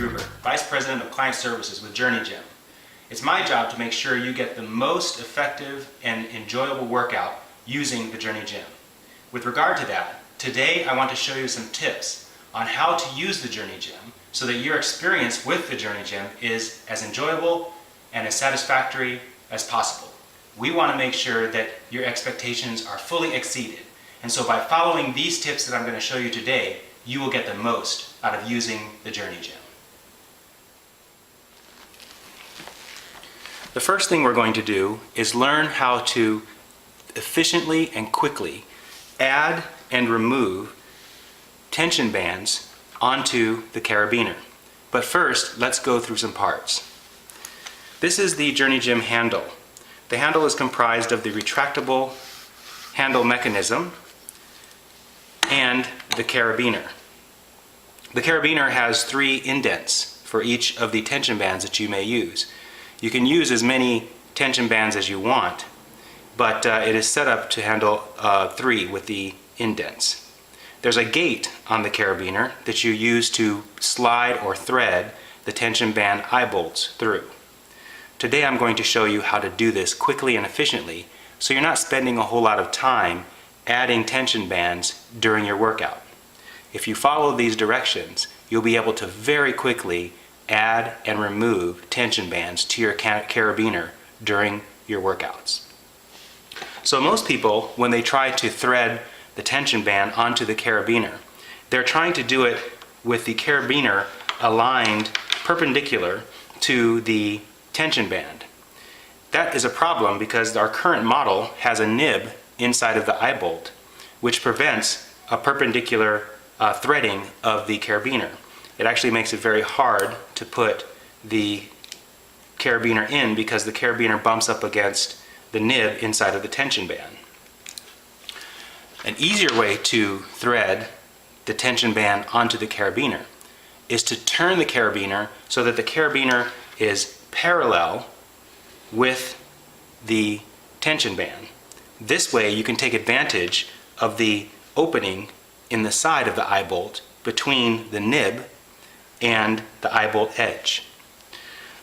Gruber, Vice President of Client Services with Journey Gym. It's my job to make sure you get the most effective and enjoyable workout using the Journey Gym. With regard to that, today I want to show you some tips on how to use the Journey Gym so that your experience with the Journey Gym is as enjoyable and as satisfactory as possible. We want to make sure that your expectations are fully exceeded. And so by following these tips that I'm going to show you today, you will get the most out of using the Journey Gym. The first thing we're going to do is learn how to efficiently and quickly add and remove tension bands onto the carabiner. But first, let's go through some parts. This is the Journey Gym handle. The handle is comprised of the retractable handle mechanism and the carabiner. The carabiner has 3 indents for each of the tension bands that you may use. You can use as many tension bands as you want, but it is set up to handle 3 with the indents. There's a gate on the carabiner that you use to slide or thread the tension band eye bolts through. Today I'm going to show you how to do this quickly and efficiently so you're not spending a whole lot of time adding tension bands during your workout. If you follow these directions, you'll be able to very quickly add and remove tension bands to your carabiner during your workouts. So most people, when they try to thread the tension band onto the carabiner, they're trying to do it with the carabiner aligned perpendicular to the tension band. That is a problem because our current model has a nib inside of the eye bolt, which prevents a perpendicular threading of the carabiner. It actually makes it very hard to put the carabiner in because the carabiner bumps up against the nib inside of the tension band. An easier way to thread the tension band onto the carabiner is to turn the carabiner so that the carabiner is parallel with the tension band. This way you can take advantage of the opening in the side of the eye bolt between the nib and the eye bolt edge.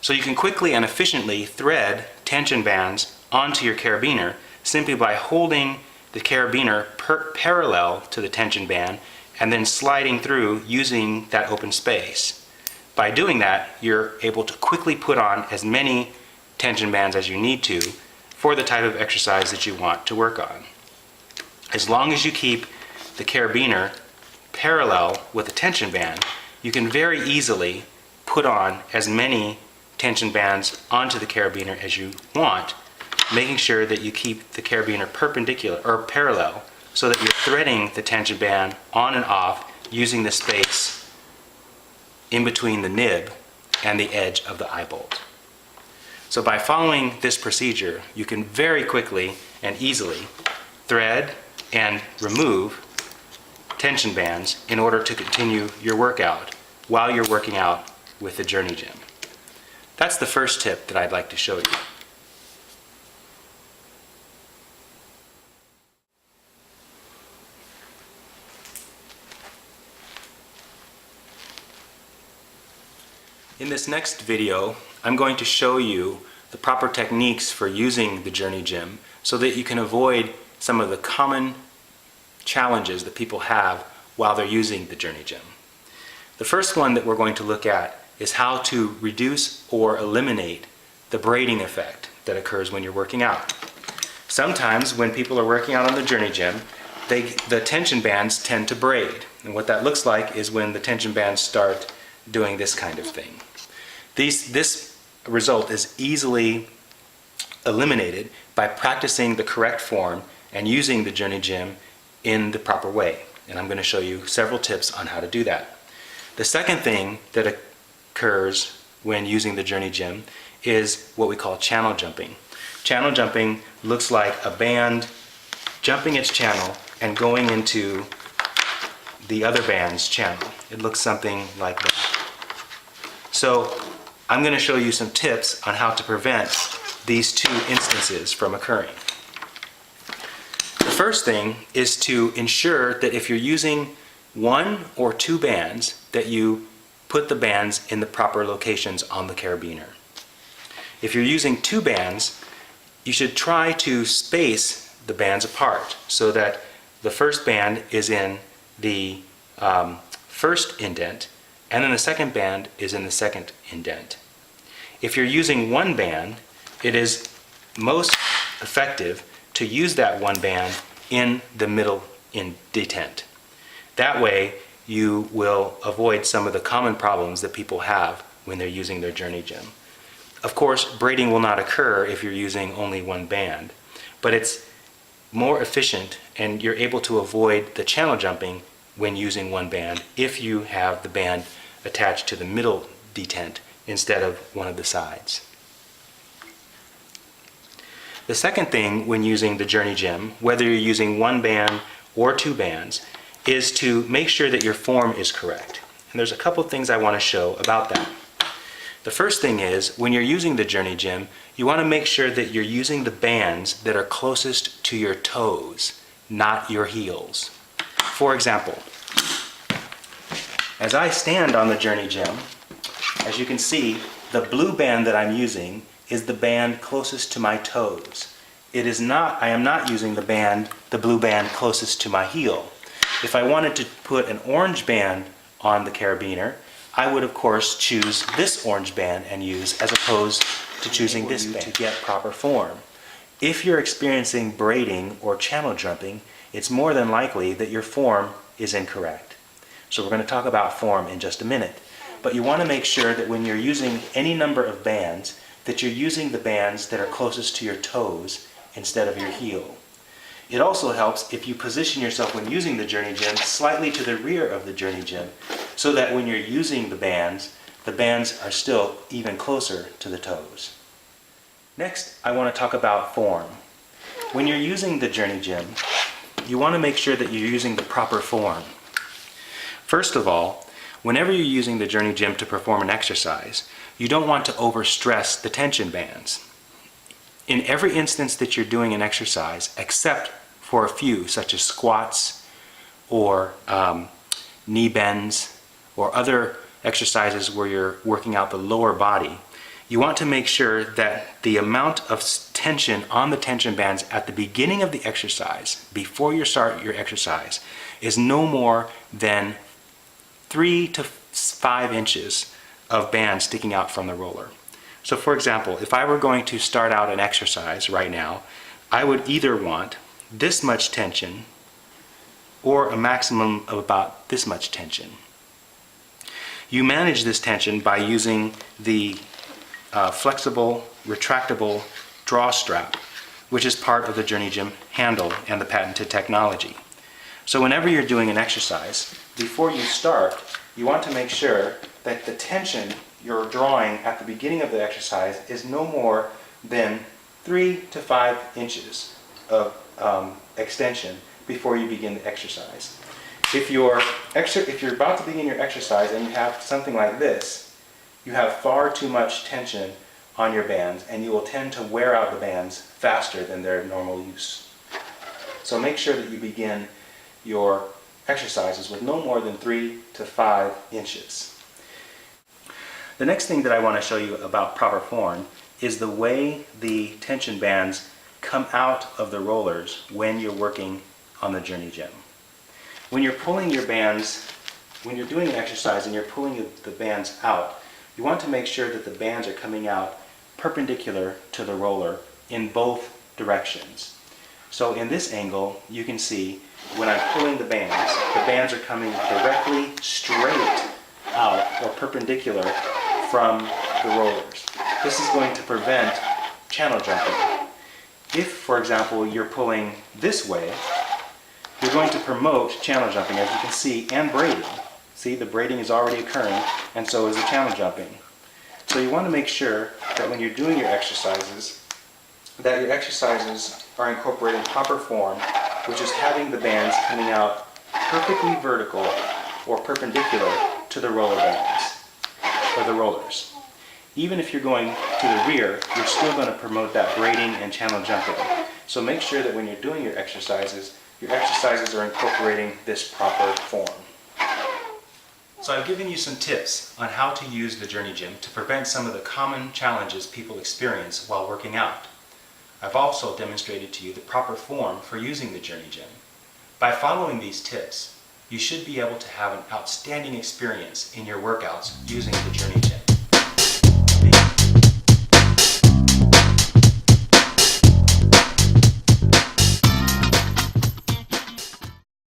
So you can quickly and efficiently thread tension bands onto your carabiner simply by holding the carabiner parallel to the tension band and then sliding through using that open space. By doing that, you're able to quickly put on as many tension bands as you need to for the type of exercise that you want to work on. As long as you keep the carabiner parallel with the tension band, you can very easily put on as many tension bands onto the carabiner as you want, making sure that you keep the carabiner perpendicular or parallel so that you're threading the tension band on and off using the space in between the nib and the edge of the eye bolt. So by following this procedure, you can very quickly and easily thread and remove tension bands in order to continue your workout while you're working out with the Journey Gym. That's the first tip that I'd like to show you. In this next video, I'm going to show you the proper techniques for using the Journey Gym so that you can avoid some of the common challenges that people have while they're using the Journey Gym. The first one that we're going to look at is how to reduce or eliminate the braiding effect that occurs when you're working out. Sometimes when people are working out on the Journey Gym, the tension bands tend to braid. And what that looks like is when the tension bands start doing this kind of thing. This result is easily eliminated by practicing the correct form and using the Journey Gym in the proper way. And I'm going to show you several tips on how to do that. The second thing that occurs when using the Journey Gym is what we call channel jumping. Channel jumping looks like a band jumping its channel and going into the other band's channel. It looks something like that. So I'm going to show you some tips on how to prevent these 2 instances from occurring. The first thing is to ensure that if you're using 1 or 2 bands, that you put the bands in the proper locations on the carabiner. If you're using 2 bands, you should try to space the bands apart so that the first band is in the first indent and then the second band is in the second indent. If you're using 1 band, it is most effective to use that 1 band in the middle detent. That way you will avoid some of the common problems that people have when they're using their Journey Gym. Of course, braiding will not occur if you're using only 1 band, but it's more efficient and you're able to avoid the channel jumping when using 1 band if you have the band attached to the middle detent instead of one of the sides. The second thing when using the Journey Gym, whether you're using 1 band or 2 bands, is to make sure that your form is correct. And there's a couple things I want to show about that. The first thing is, when you're using the Journey Gym, you want to make sure that you're using the bands that are closest to your toes, not your heels. For example, as I stand on the Journey Gym, as you can see, the blue band that I'm using is the band closest to my toes. I am not using the blue band closest to my heel. If I wanted to put an orange band on the carabiner, I would of course choose this orange band and use as opposed to choosing this band to get proper form. If you're experiencing braiding or channel jumping, it's more than likely that your form is incorrect. So we're going to talk about form in just a minute. But you want to make sure that when you're using any number of bands, that you're using the bands that are closest to your toes instead of your heel. It also helps if you position yourself when using the Journey Gym slightly to the rear of the Journey Gym so that when you're using the bands are still even closer to the toes. Next, I want to talk about form. When you're using the Journey Gym, you want to make sure that you're using the proper form. First of all, whenever you're using the Journey Gym to perform an exercise, you don't want to overstress the tension bands. In every instance that you're doing an exercise, except for a few, such as squats or knee bends or other exercises where you're working out the lower body, you want to make sure that the amount of tension on the tension bands at the beginning of the exercise, before you start your exercise, is no more than 3 to 5 inches of band sticking out from the roller. So for example, if I were going to start out an exercise right now, I would either want this much tension or a maximum of about this much tension. You manage this tension by using the flexible, retractable draw strap, which is part of the Journey Gym handle and the patented technology. So whenever you're doing an exercise, before you start, you want to make sure that the tension you're drawing at the beginning of the exercise is no more than 3 to 5 inches of extension before you begin the exercise. If you're about to begin your exercise and you have something like this, you have far too much tension on your bands and you will tend to wear out the bands faster than their normal use. So make sure that you begin your exercises with no more than 3 to 5 inches. The next thing that I want to show you about proper form is the way the tension bands come out of the rollers when you're working on the Journey Gym. When you're pulling your bands, when you're doing an exercise and you're pulling the bands out, you want to make sure that the bands are coming out perpendicular to the roller in both directions. So in this angle, you can see when I'm pulling the bands are coming directly straight out or perpendicular from the rollers. This is going to prevent channel jumping. If, for example, you're pulling this way, you're going to promote channel jumping, as you can see, and braiding. See, the braiding is already occurring, and so is the channel jumping. So you want to make sure that when you're doing your exercises, that your exercises are incorporating proper form, which is having the bands coming out perfectly vertical or perpendicular to the roller bands, or the rollers. Even if you're going to the rear, you're still going to promote that braiding and channel jumping. So make sure that when you're doing your exercises are incorporating this proper form. So I've given you some tips on how to use the Journey Gym to prevent some of the common challenges people experience while working out. I've also demonstrated to you the proper form for using the Journey Gym. By following these tips, you should be able to have an outstanding experience in your workouts using the Journey Gym.